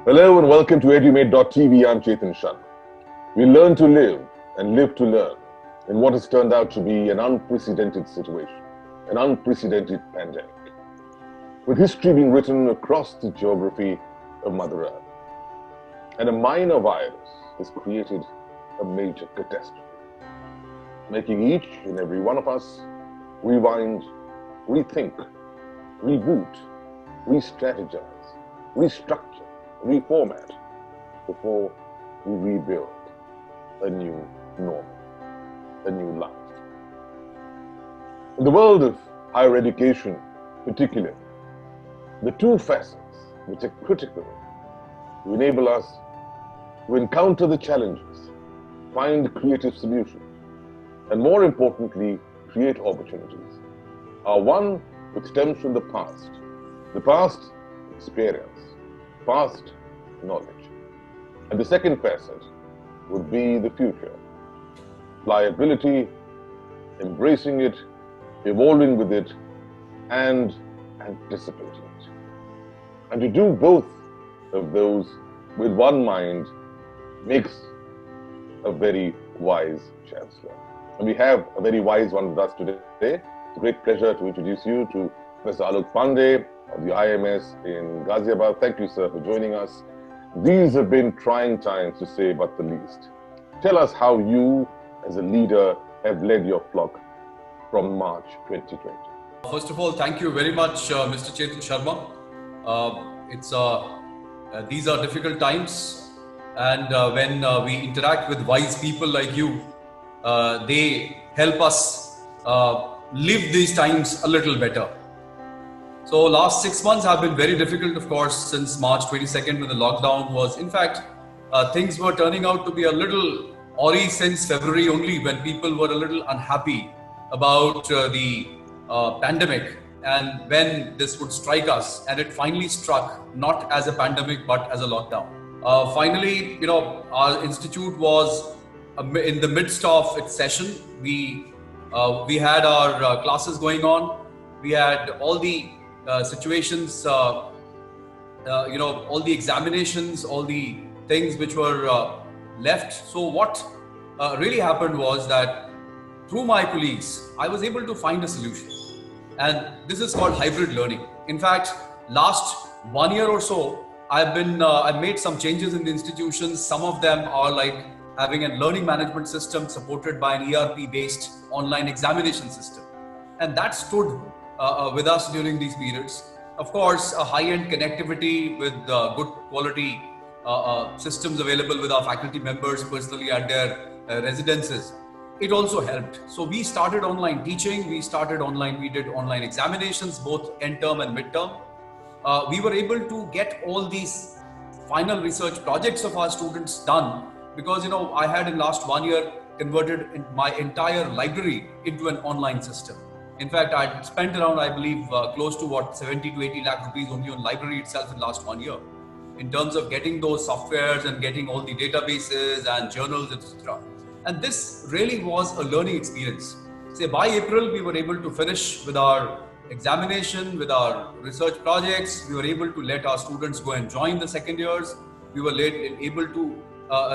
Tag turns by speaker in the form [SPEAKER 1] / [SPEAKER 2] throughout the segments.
[SPEAKER 1] Hello and welcome to EduMate.tv. I'm Chetan Sharma. We learn to live and live to learn in what has turned out to be an unprecedented situation, an unprecedented pandemic, with history being written across the geography of Mother Earth. And a minor virus has created a major catastrophe, making each and every one of us rewind, rethink, reboot, re-strategize, restructure, reformat before we rebuild a new normal, a new life. In the world of higher education, particularly, the two facets which are critical to enable us to encounter the challenges, find creative solutions, and more importantly, create opportunities, are one which stems from the past experience, past knowledge. And the second facet would be the future. Pliability, embracing it, evolving with it, and anticipating it. And to do both of those with one mind makes a very wise chancellor. And we have a very wise one with us today. It's a great pleasure to introduce you to Professor Alok Pandey of the IMS in Ghaziabad. Thank you, sir, for joining us. These have been trying times, to say but the least. Tell us how you, as a leader, have led your flock from March 2020.
[SPEAKER 2] First of all, thank you very much, Mr. Chetan Sharma. These are difficult times, and when we interact with wise people like you, they help us live these times a little better. So last 6 months have been very difficult, of course, since March 22nd when the lockdown was. In fact, things were turning out to be a little awry since February only, when people were a little unhappy about the pandemic and when this would strike us. And it finally struck, not as a pandemic, but as a lockdown. Finally, our institute was in the midst of its session. We had our classes going on. We had all the situations, all the examinations, all the things which were left. So what really happened was that through my colleagues, I was able to find a solution. And this is called hybrid learning. In fact, last 1 year or so, I've made some changes in the institutions. Some of them are like having a learning management system supported by an ERP-based online examination system. And that stood with us during these periods. Of course, a high-end connectivity with good quality systems available with our faculty members personally at their residences. It also helped. So we started online teaching, we did online examinations, both end term and mid term. We were able to get all these final research projects of our students done because, I had in last 1 year converted my entire library into an online system. In fact, I spent around, I believe, close to 70 to 80 lakh rupees only on library itself in last 1 year, in terms of getting those softwares and getting all the databases and journals, etc. And this really was a learning experience. Say by April, we were able to finish with our examination, with our research projects. We were able to let our students go and join the second years. We were able to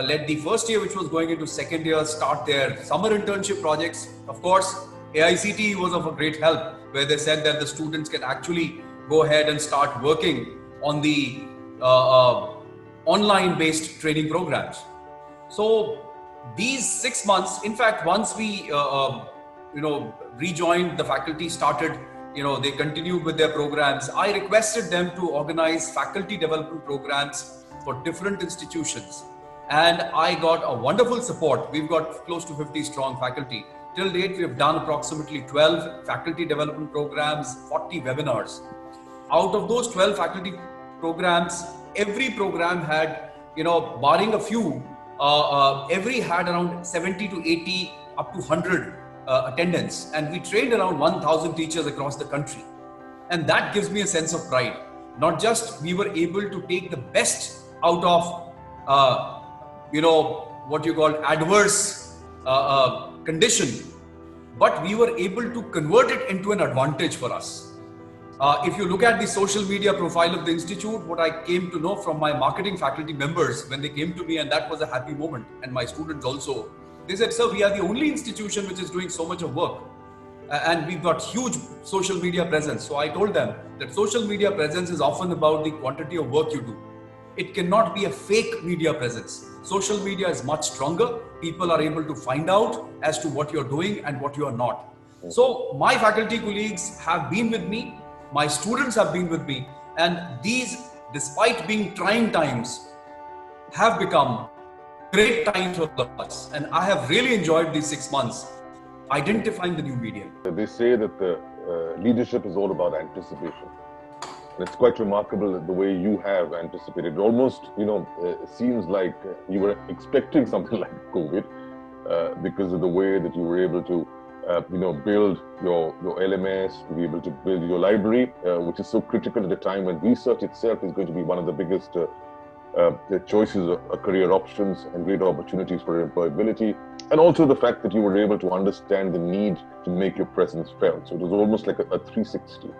[SPEAKER 2] let the first year, which was going into second year, start their summer internship projects. Of course, AICTE was of a great help, where they said that the students can actually go ahead and start working on the online-based training programs. So these 6 months, in fact, once we rejoined, the faculty started, they continued with their programs. I requested them to organize faculty development programs for different institutions. And I got a wonderful support. We've got close to 50 strong faculty. Till date, we have done approximately 12 faculty development programs, 40 webinars. Out of those 12 faculty programs, every program had, barring a few, every had around 70 to 80, up to 100 attendance. And we trained around 1,000 teachers across the country. And that gives me a sense of pride. Not just we were able to take the best out of, what you call adverse condition, but we were able to convert it into an advantage for us. If you look at the social media profile of the institute, what I came to know from my marketing faculty members when they came to me, and that was a happy moment, and my students also, they said, sir, we are the only institution which is doing so much of work. And we've got huge social media presence. So I told them that social media presence is often about the quantity of work you do. It cannot be a fake media presence. Social media is much stronger. People are able to find out as to what you're doing and what you are not. So my faculty colleagues have been with me. My students have been with me. And these, despite being trying times, have become great times for us. And I have really enjoyed these 6 months identifying the new medium.
[SPEAKER 1] They say that the leadership is all about anticipation. And it's quite remarkable the way you have anticipated. It almost, seems like you were expecting something like COVID because of the way that you were able to, build your LMS, to be able to build your library, which is so critical at a time when research itself is going to be one of the biggest choices of career options and great opportunities for employability. And also the fact that you were able to understand the need to make your presence felt. So it was almost like a 360.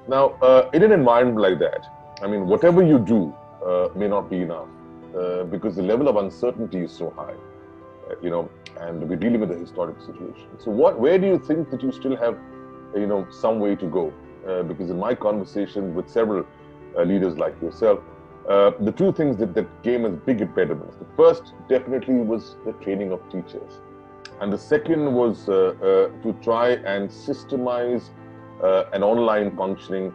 [SPEAKER 1] Now, in an environment like that, I mean, whatever you do may not be enough because the level of uncertainty is so high, and we're dealing with a historic situation. So where do you think that you still have, some way to go? Because in my conversation with several leaders like yourself, the two things that came as big impediments. The first definitely was the training of teachers. And the second was to try and systemize an online functioning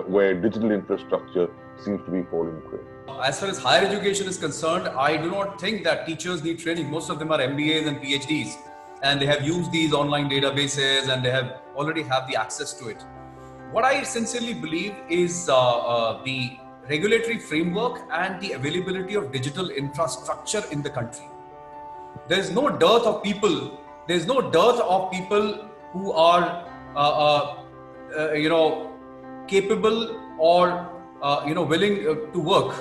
[SPEAKER 1] where digital infrastructure seems to be falling prey.
[SPEAKER 2] As far as higher education is concerned, I do not think that teachers need training. Most of them are MBAs and PhDs, and they have used these online databases and they have already have the access to it. What I sincerely believe is the regulatory framework and the availability of digital infrastructure in the country. There is no dearth of people. There is no dearth of people who are, capable or willing to work.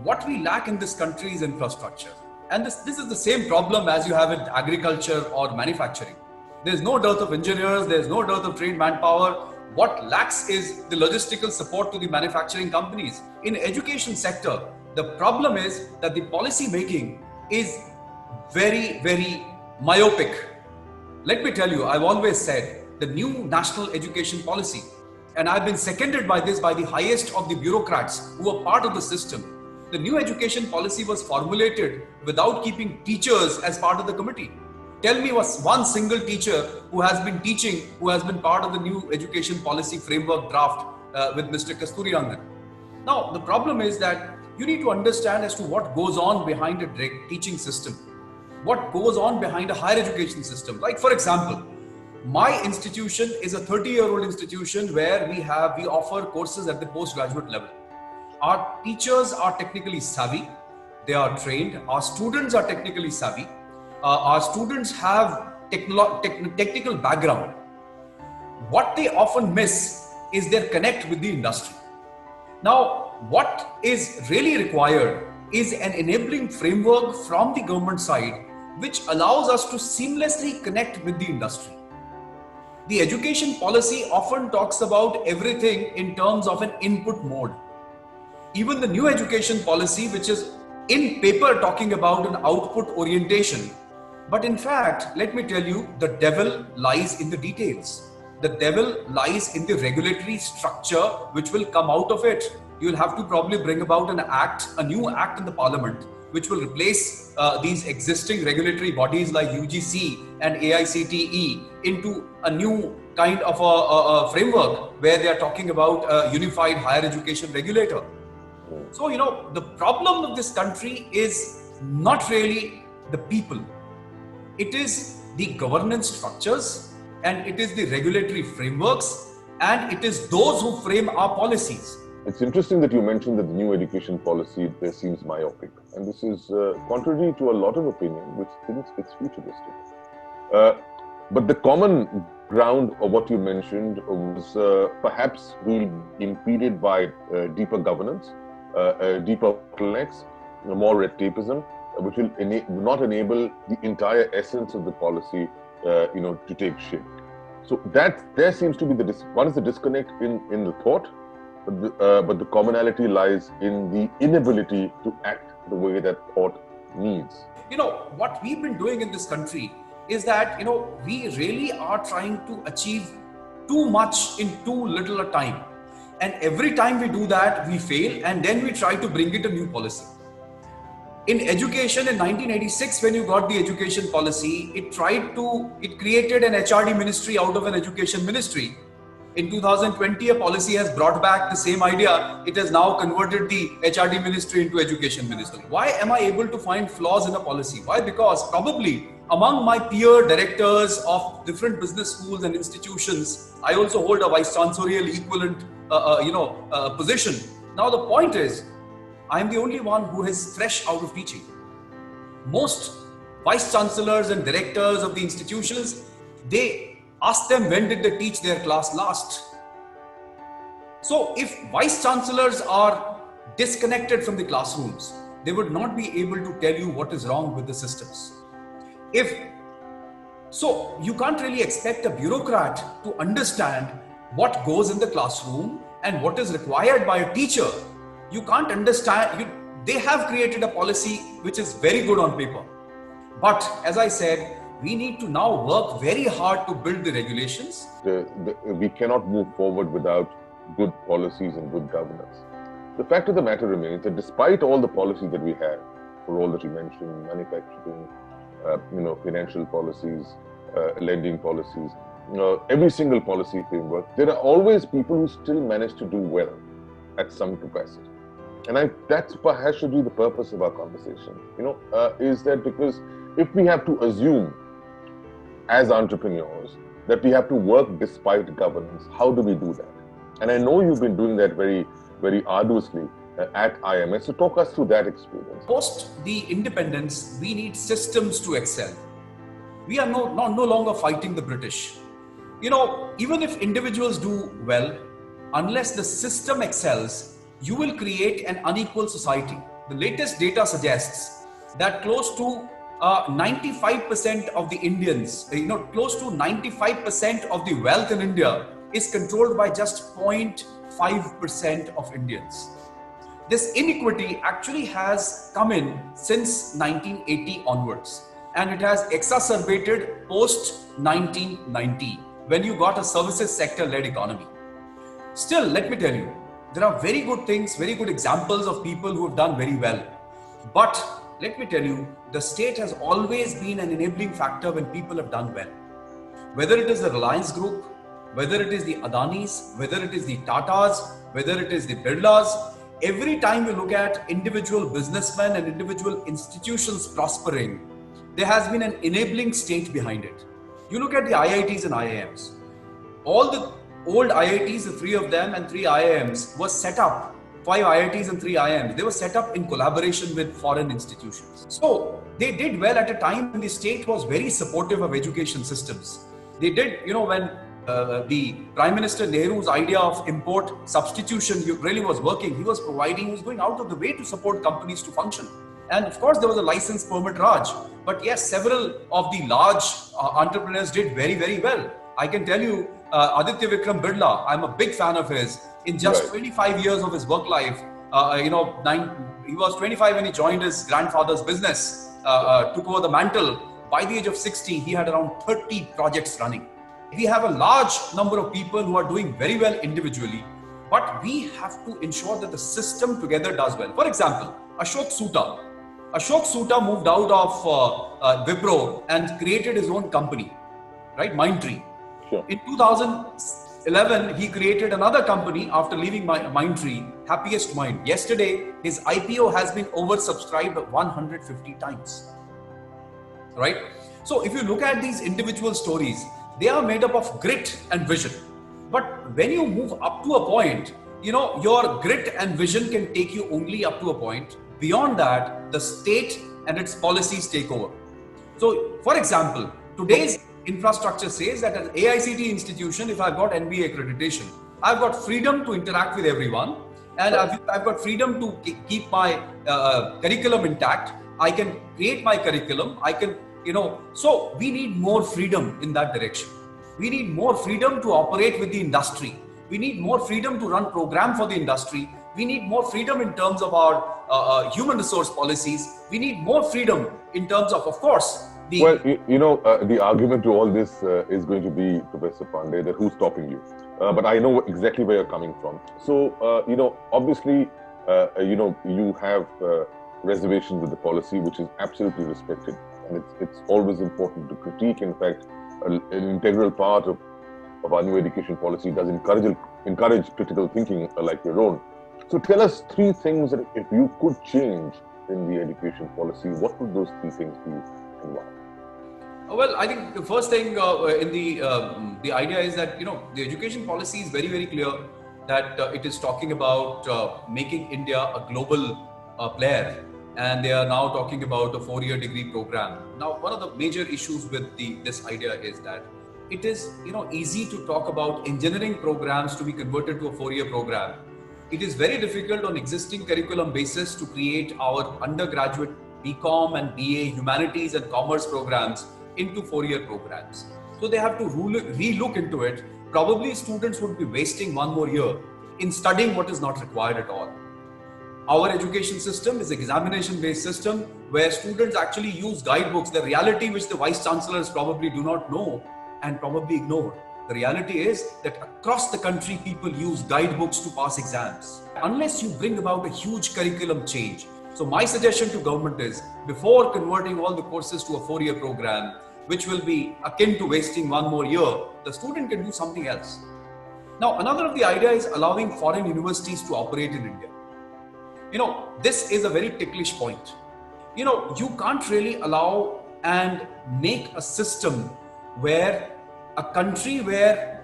[SPEAKER 2] What we lack in this country is infrastructure, and this is the same problem as you have in agriculture or manufacturing. There is no dearth of engineers. There is no dearth of trained manpower. What lacks is the logistical support to the manufacturing companies. In education sector, the problem is that the policy making is very, very myopic. Let me tell you, I've always said the new national education policy, and I've been seconded by this by the highest of the bureaucrats who are part of the system. The new education policy was formulated without keeping teachers as part of the committee. Tell me one single teacher who has been teaching, who has been part of the new education policy framework draft with Mr. Kasturirangan. Now, the problem is that you need to understand as to what goes on behind a teaching system, what goes on behind a higher education system. Like, for example, my institution is a 30-year-old institution where we offer courses at the postgraduate level. Our teachers are technically savvy, they are trained, our students are technically savvy. Our students have technical background. What they often miss is their connect with the industry. Now, what is really required is an enabling framework from the government side which allows us to seamlessly connect with the industry. The education policy often talks about everything in terms of an input mode. Even the new education policy, which is in paper talking about an output orientation, but in fact, let me tell you, the devil lies in the details. The devil lies in the regulatory structure which will come out of it. You will have to probably bring about a new act in the parliament, which will replace these existing regulatory bodies like UGC and AICTE into a new kind of a framework where they are talking about a unified higher education regulator. So, the problem of this country is not really the people. It is the governance structures, and it is the regulatory frameworks, and it is those who frame our policies.
[SPEAKER 1] It's interesting that you mentioned that the new education policy there seems myopic, and this is contrary to a lot of opinion which thinks it's futuristic. But the common ground of what you mentioned was perhaps being impeded by deeper governance, deeper bottlenecks, more red tapeism, which will not enable the entire essence of the policy, to take shape. So there seems to be one is the disconnect in the thought, but the commonality lies in the inability to act the way that thought needs.
[SPEAKER 2] What we've been doing in this country is that, we really are trying to achieve too much in too little a time. And every time we do that, we fail, and then we try to bring it a new policy. In education in 1986, when you got the education policy, it created an HRD ministry out of an education ministry. In 2020, a policy has brought back the same idea. It has now converted the HRD ministry into education ministry. Why am I able to find flaws in a policy? Why? Because probably among my peer directors of different business schools and institutions, I also hold a vice chancellorial equivalent, position. Now the point is, I am the only one who is fresh out of teaching. Most vice chancellors and directors of the institutions, they ask them when did they teach their class last. So if vice chancellors are disconnected from the classrooms, they would not be able to tell you what is wrong with the systems. So you can't really expect a bureaucrat to understand what goes in the classroom and what is required by a teacher. You can't understand. They have created a policy which is very good on paper. But as I said, we need to now work very hard to build the regulations.
[SPEAKER 1] We cannot move forward without good policies and good governance. The fact of the matter remains that despite all the policies that we have, for all that you mentioned, manufacturing, financial policies, lending policies, every single policy framework, there are always people who still manage to do well at some capacity. And that's perhaps should be the purpose of our conversation, is that because if we have to assume as entrepreneurs that we have to work despite governance, how do we do that? And I know you've been doing that very, very arduously at IMS. So talk us through that experience.
[SPEAKER 2] Post the independence, we need systems to excel. We are no longer fighting the British. Even if individuals do well, unless the system excels, you will create an unequal society. The latest data suggests that close to 95% of the Indians, close to 95% of the wealth in India is controlled by just 0.5% of Indians. This inequity actually has come in since 1980 onwards, and it has exacerbated post 1990 when you got a services sector led economy. Still, let me tell you, there are very good things, very good examples of people who have done very well. But let me tell you, the state has always been an enabling factor when people have done well. Whether it is the Reliance Group, whether it is the Adanis, whether it is the Tatas, whether it is the Birlas, every time you look at individual businessmen and individual institutions prospering, there has been an enabling state behind it. You look at the IITs and IIMs. All the old IITs, the 3 of them and 3 IIMs were set up, 5 IITs and 3 IIMs, they were set up in collaboration with foreign institutions. So they did well at a time when the state was very supportive of education systems. They did, when the Prime Minister Nehru's idea of import substitution really was working, he was going out of the way to support companies to function. And of course, there was a license permit Raj. But yes, several of the large entrepreneurs did very, very well. I can tell you, Aditya Vikram Birla, I'm a big fan of his. In just 25 years of his work life, he was 25 when he joined his grandfather's business, took over the mantle. By the age of 60, he had around 30 projects running. We have a large number of people who are doing very well individually, but we have to ensure that the system together does well. For example, Ashok Soota. Ashok Soota moved out of Wipro and created his own company, right? Mindtree.
[SPEAKER 1] Sure.
[SPEAKER 2] In 2011, he created another company after leaving Mindtree, Happiest Mind. Yesterday, his IPO has been oversubscribed 150 times, right? So if you look at these individual stories, they are made up of grit and vision. But when you move up to a point, your grit and vision can take you only up to a point. Beyond that, the state and its policies take over. So, for example, today's infrastructure says that as an AICTE institution, if I've got NBA accreditation, I've got freedom to interact with everyone, and I've got freedom to keep my curriculum intact. I can create my curriculum. I can, so we need more freedom in that direction. We need more freedom to operate with the industry. We need more freedom to run program for the industry. We need more freedom in terms of our human resource policies. We need more freedom in terms of course, the...
[SPEAKER 1] Well, the argument to all this is going to be, Professor Pandey, that who's stopping you? But I know exactly where you're coming from. So, obviously, you have reservations with the policy, which is absolutely respected. And it's always important to critique. In fact, an integral part of our new education policy does encourage critical thinking like your own. So tell us three things that if you could change in the education policy, what would those three things be and why?
[SPEAKER 2] Well, I think the first thing in the idea is that the education policy is very, very clear that it is talking about making India a global player, and they are now talking about a 4-year degree program. Now, one of the major issues with this idea is that it is easy to talk about engineering programs to be converted to a 4-year program. It is very difficult on existing curriculum basis to create our undergraduate BCom and BA humanities and commerce programs into 4-year programs. So they have to re-look into it. Probably students would be wasting 1 more year in studying what is not required at all. Our education system is an examination-based system where students actually use guidebooks, the reality which the vice chancellors probably do not know and probably ignore. The reality is that across the country, people use guidebooks to pass exams. Unless you bring about a huge curriculum change. So my suggestion to government is, before converting all the courses to a 4-year program, which will be akin to wasting 1 more year, the student can do something else. Now, another of the idea is allowing foreign universities to operate in India. This is a very ticklish point. You can't really allow and make a system where a country where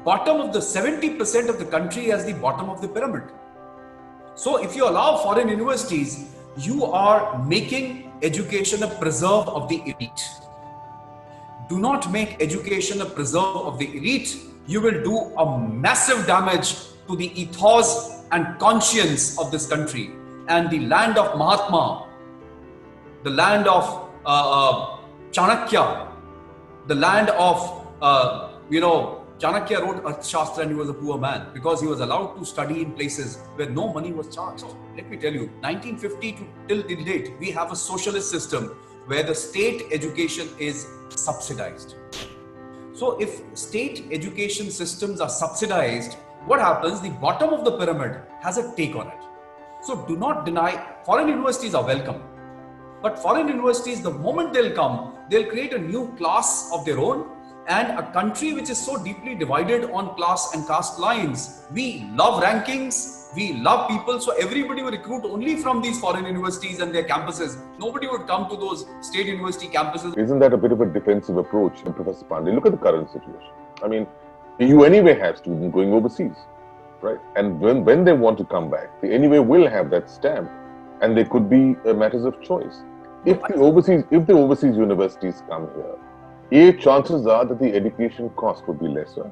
[SPEAKER 2] bottom of the 70% of the country has the bottom of the pyramid. So if you allow foreign universities, you are making education a preserve of the elite. Do not make education a preserve of the elite. You will do a massive damage to the ethos and conscience of this country. And the land of Mahatma, the land of Chanakya, the land of Chanakya wrote Arthashastra and he was a poor man because he was allowed to study in places where no money was charged. Let me tell you, 1950 to till date, we have a socialist system where the state education is subsidized. So if state education systems are subsidized, what happens? The bottom of the pyramid has a take on it. So do not deny, foreign universities are welcome. But foreign universities, the moment they'll come, they'll create a new class of their own. And a country which is so deeply divided on class and caste lines, we love rankings, we love people, so everybody will recruit only from these foreign universities and their campuses. Nobody would come to those state university campuses.
[SPEAKER 1] Isn't that a bit of a defensive approach, Professor Pandey? Look at the current situation. I mean, you anyway have students going overseas, right? And when they want to come back, they anyway will have that stamp, and they could be matters of choice. If the overseas universities come here, A, chances are that the education cost would be lesser.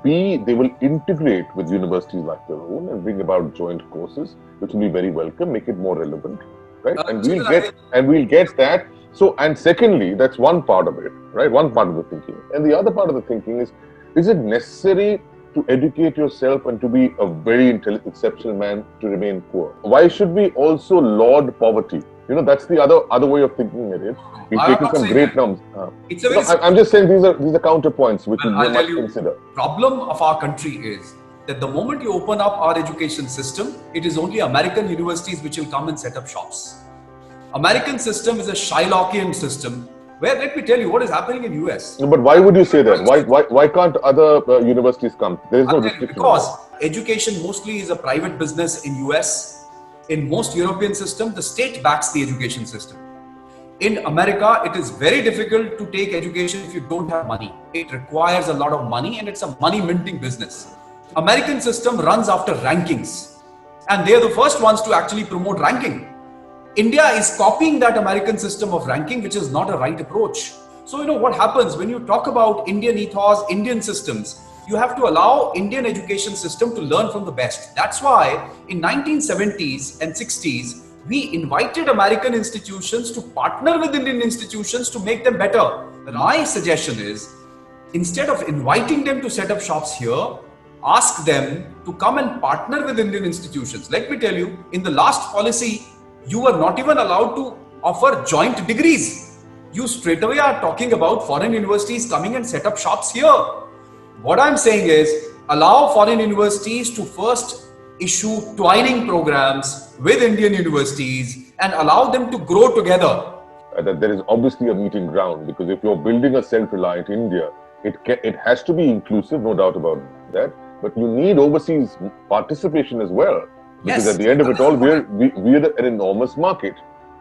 [SPEAKER 1] B, they will integrate with universities like their own and bring about joint courses, which will be very welcome, make it more relevant, right? And we'll get that. So, and secondly, that's one part of it, right? One part of the thinking. And the other part of the thinking is it necessary to educate yourself and to be a very exceptional man to remain poor? Why should we also laud poverty? That's the other way of thinking it is. We've taken some great numbers. I'm just saying these are counterpoints which we must consider.
[SPEAKER 2] The problem of our country is that the moment you open up our education system, it is only American universities which will come and set up shops. American system is a Shylockian system where, let me tell you what is happening in US.
[SPEAKER 1] But why would you say that? Why can't other universities come? There is no restriction.
[SPEAKER 2] Because education mostly is a private business in US. In most European systems, the state backs the education system. In America, it is very difficult to take education if you don't have money. It requires a lot of money and it's a money minting business. American system runs after rankings and they are the first ones to actually promote ranking. India is copying that American system of ranking, which is not a right approach. So what happens when you talk about Indian ethos, Indian systems, you have to allow Indian education system to learn from the best. That's why in 1970s and 60s, we invited American institutions to partner with Indian institutions to make them better. And my suggestion is, instead of inviting them to set up shops here, ask them to come and partner with Indian institutions. Let me tell you, in the last policy, you were not even allowed to offer joint degrees. You straight away are talking about foreign universities coming and set up shops here. What I'm saying is, allow foreign universities to first issue twining programs with Indian universities and allow them to grow together.
[SPEAKER 1] That there is obviously a meeting ground, because if you're building a self-reliant India, it has to be inclusive, no doubt about that. But you need overseas participation as well, because
[SPEAKER 2] Yes.
[SPEAKER 1] at the end of it all, we're an enormous market,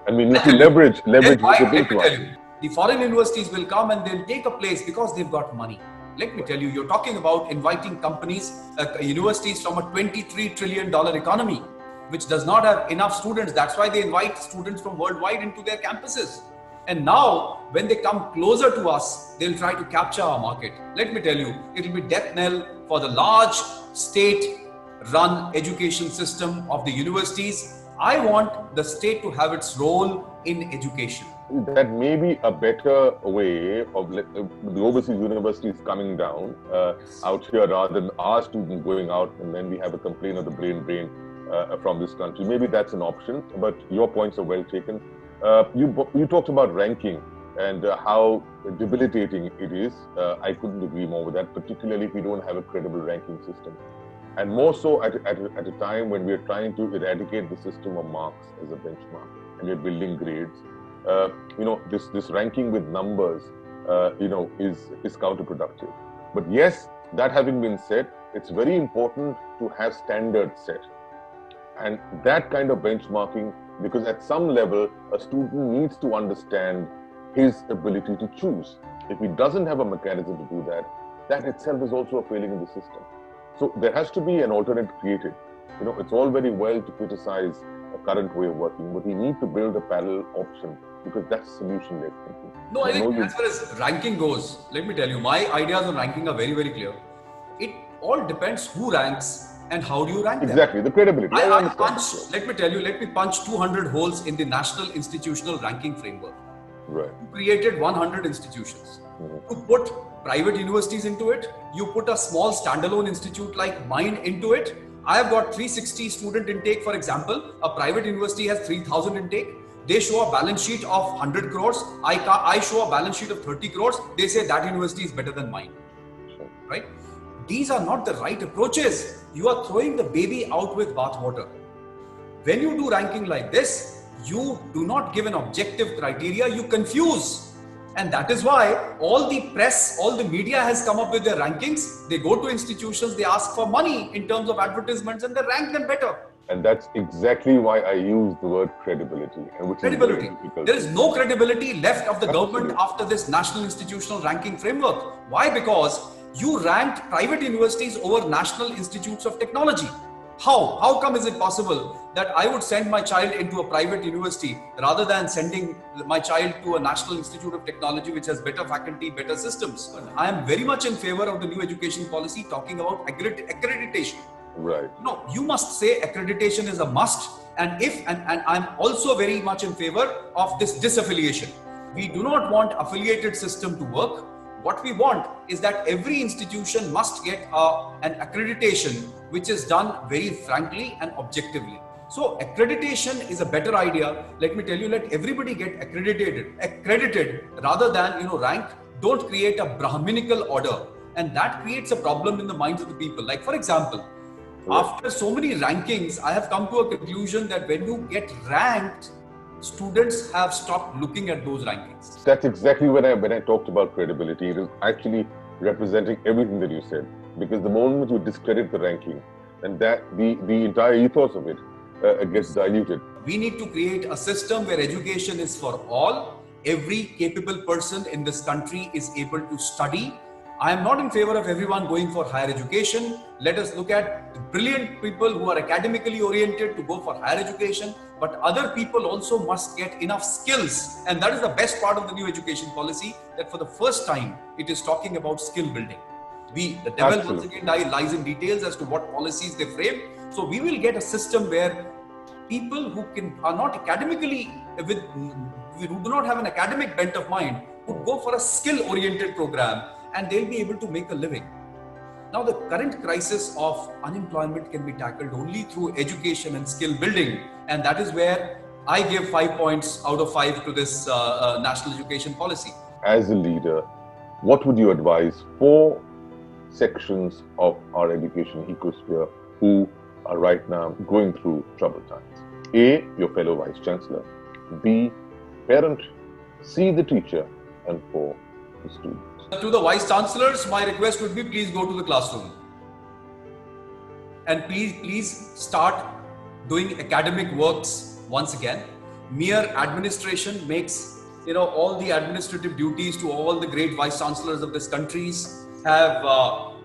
[SPEAKER 1] and we need to leverage
[SPEAKER 2] Let
[SPEAKER 1] the
[SPEAKER 2] me
[SPEAKER 1] big
[SPEAKER 2] tell
[SPEAKER 1] one.
[SPEAKER 2] you, the foreign universities will come and they'll take a place because they've got money. Let me tell you, you're talking about inviting companies, universities from a $23 trillion economy, which does not have enough students. That's why they invite students from worldwide into their campuses. And now, when they come closer to us, they'll try to capture our market. Let me tell you, it'll be death knell for the large state-run education system of the universities. I want the state to have its role in education.
[SPEAKER 1] That may be a better way of the overseas universities coming down out here, rather than our students going out and then we have a complaint of the brain drain from this country. Maybe that's an option, but your points are well taken. You talked about ranking and how debilitating it is. I couldn't agree more with that, particularly if we don't have a credible ranking system. And more so at a time when we're trying to eradicate the system of marks as a benchmark and we're building grades. This ranking with numbers, is counterproductive. But yes, that having been said, it's very important to have standards set. And that kind of benchmarking, because at some level, a student needs to understand his ability to choose. If he doesn't have a mechanism to do that, that itself is also a failing in the system. So there has to be an alternate created. It's all very well to criticize a current way of working, but we need to build a parallel option, because that's solution-led thinking.
[SPEAKER 2] No, I think as far as ranking goes, let me tell you, my ideas on ranking are very, very clear. It all depends who ranks and how do you rank them.
[SPEAKER 1] Exactly, the credibility.
[SPEAKER 2] Let me punch 200 holes in the National Institutional Ranking Framework.
[SPEAKER 1] Right.
[SPEAKER 2] You created 100 institutions. You put private universities into it. You put a small standalone institute like mine into it. I have got 360 student intake, for example. A private university has 3,000 intake. They show a balance sheet of 100 crores. I show a balance sheet of 30 crores. They say that university is better than mine.
[SPEAKER 1] Sure.
[SPEAKER 2] Right? These are not the right approaches. You are throwing the baby out with bathwater. When you do ranking like this, you do not give an objective criteria, you confuse. And that is why all the press, all the media has come up with their rankings. They go to institutions, they ask for money in terms of advertisements, and they rank them better.
[SPEAKER 1] And that's exactly why I use the word credibility.
[SPEAKER 2] Credibility. There is no credibility left of the government after this National Institutional Ranking Framework. Why? Because you ranked private universities over national institutes of technology. How come is it possible that I would send my child into a private university rather than sending my child to a national institute of technology which has better faculty, better systems? I am very much in favor of the new education policy talking about accreditation.
[SPEAKER 1] Right.
[SPEAKER 2] No, you must say accreditation is a must. And I'm also very much in favor of this disaffiliation. We do not want affiliated system to work. What we want is that every institution must get an accreditation which is done very frankly and objectively. So accreditation is a better idea. Let me tell you, let everybody get accredited rather than ranked. Don't create a Brahminical order, and that creates a problem in the minds of the people. Like, for example, after so many rankings, I have come to a conclusion that when you get ranked, students have stopped looking at those rankings.
[SPEAKER 1] That's exactly when I talked about credibility. It is actually representing everything that you said. Because the moment you discredit the ranking, and that the entire ethos of it gets diluted.
[SPEAKER 2] We need to create a system where education is for all. Every capable person in this country is able to study. I am not in favor of everyone going for higher education. Let us look at the brilliant people who are academically oriented to go for higher education. But other people also must get enough skills. And that is the best part of the new education policy, that for the first time, it is talking about skill building. The devil once again lies in details as to what policies they frame. So we will get a system where people who are not academically, who do not have an academic bent of mind, would go for a skill-oriented program. and they'll be able to make a living. Now, the current crisis of unemployment can be tackled only through education and skill building, and that is where I give 5 points out of 5 to this national education policy.
[SPEAKER 1] As a leader, what would you advise for sections of our education ecosphere who are right now going through troubled times? A, your fellow Vice Chancellor. B, parent. C, the teacher. And 4, the student.
[SPEAKER 2] To the Vice Chancellors, my request would be, please go to the classroom. And please start doing academic works once again. Mere administration makes, all the administrative duties to all the great Vice Chancellors of this country have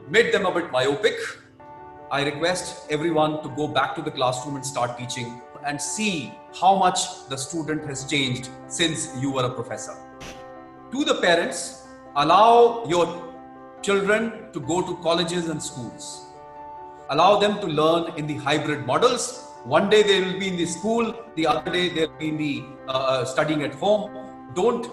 [SPEAKER 2] made them a bit myopic. I request everyone to go back to the classroom and start teaching and see how much the student has changed since you were a professor. To the parents, allow your children to go to colleges and schools. Allow them to learn in the hybrid models. One day they will be in the school, the other day they'll be in the studying at home. Don't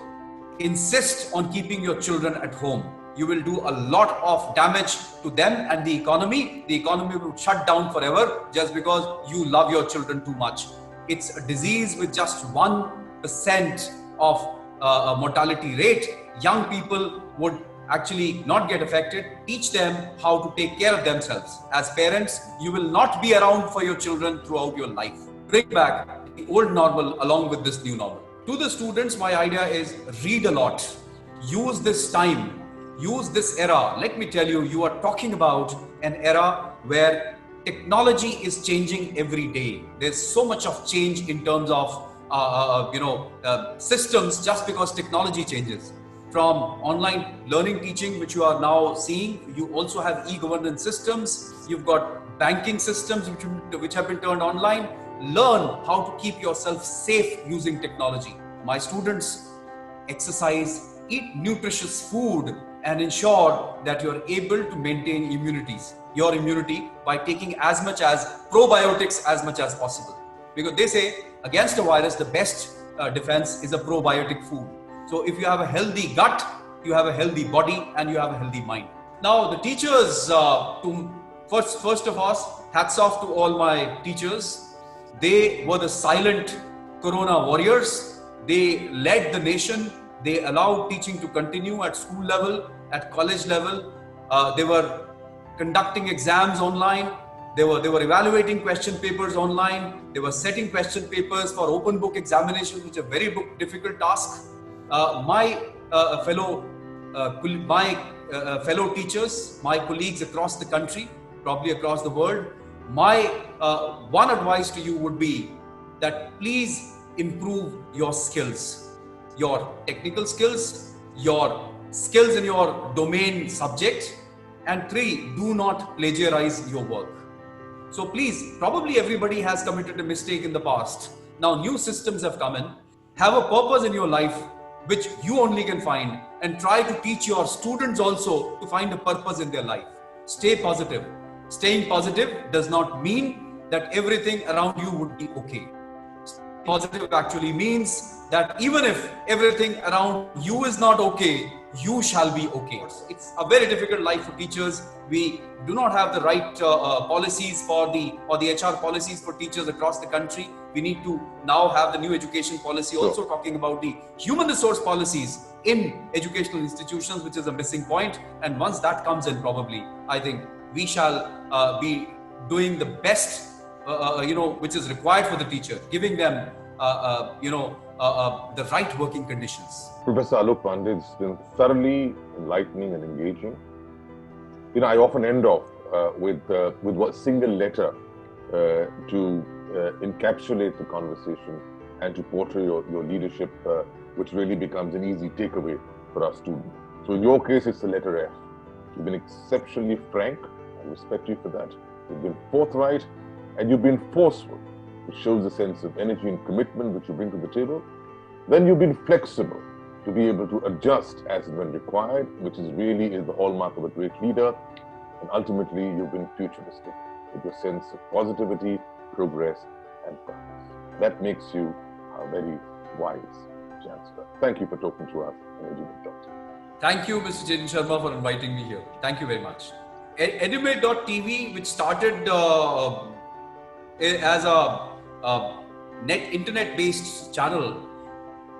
[SPEAKER 2] insist on keeping your children at home. You will do a lot of damage to them and the economy. The economy will shut down forever just because you love your children too much. It's a disease with just 1% of mortality rate. Young people would actually not get affected. Teach them how to take care of themselves. As parents, you will not be around for your children throughout your life. Bring back the old normal along with this new normal. To the students, my idea is read a lot. Use this time. Use this era. Let me tell you, you are talking about an era where technology is changing every day. There's so much of change in terms of systems just because technology changes. From online learning teaching, which you are now seeing, you also have e-governance systems. You've got banking systems which have been turned online. Learn how to keep yourself safe using technology. My students, exercise, eat nutritious food, and ensure that you are able to maintain your immunity by taking as much as probiotics as much as possible. Because they say against a virus, the best defense is a probiotic food. So if you have a healthy gut, you have a healthy body and you have a healthy mind. Now the teachers, first of all, hats off to all my teachers. They were the silent corona warriors. They led the nation. They allowed teaching to continue at school level, at college level. They were conducting exams online. They were evaluating question papers online. They were setting question papers for open book examinations, which is a very difficult task. My fellow teachers, my colleagues across the country, probably across the world, my one advice to you would be that please improve your skills, your technical skills, your skills in your domain subject, and 3, do not plagiarize your work. So please, probably everybody has committed a mistake in the past. Now new systems have come in. Have a purpose in your life which you only can find, and try to teach your students also to find a purpose in their life. Stay positive. Staying positive does not mean that everything around you would be okay. Positive actually means that even if everything around you is not okay, you shall be okay. It's a very difficult life for teachers. We do not have the right policies for the HR policies for teachers across the country. We need to now have the new education policy also talking about the human resource policies in educational institutions, which is a missing point. And once that comes in, probably, I think we shall be doing the best which is required for the teacher, giving them, the right working conditions.
[SPEAKER 1] Professor Alok Pandey, it's been thoroughly enlightening and engaging. I often end off with one single letter to encapsulate the conversation and to portray your leadership, which really becomes an easy takeaway for our students. So in your case, it's the letter F. You've been exceptionally frank. I respect you for that. You've been forthright and you've been forceful, which shows a sense of energy and commitment which you bring to the table. Then you've been flexible to be able to adjust as and when required, which is the hallmark of a great leader. And ultimately, you've been futuristic with your sense of positivity, progress, and purpose. That makes you a very wise chancellor. Thank you for talking to us on Educate Doctor.
[SPEAKER 2] Thank you, Mr. Chetan Sharma, for inviting me here. Thank you very much. Edumate.tv, which started as a internet-based channel,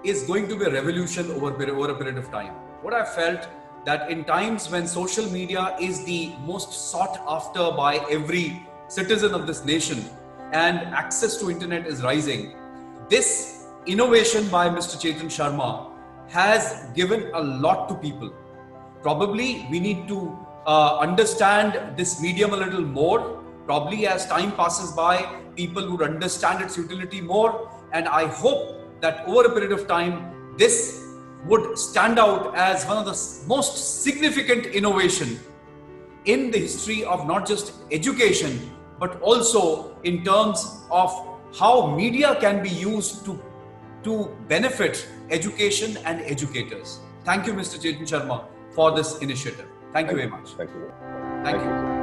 [SPEAKER 2] is going to be a revolution over a period of time. What I felt that in times when social media is the most sought after by every citizen of this nation and access to internet is rising, this innovation by Mr. Chetan Sharma has given a lot to people. Probably we need to understand this medium a little more. Probably as time passes by, people would understand its utility more. And I hope that over a period of time, this would stand out as one of the most significant innovation in the history of not just education, but also in terms of how media can be used to benefit education and educators. Thank you, Mr. Chetan Sharma, for this initiative. Thank you very much.
[SPEAKER 1] Thank you.
[SPEAKER 2] Thank you.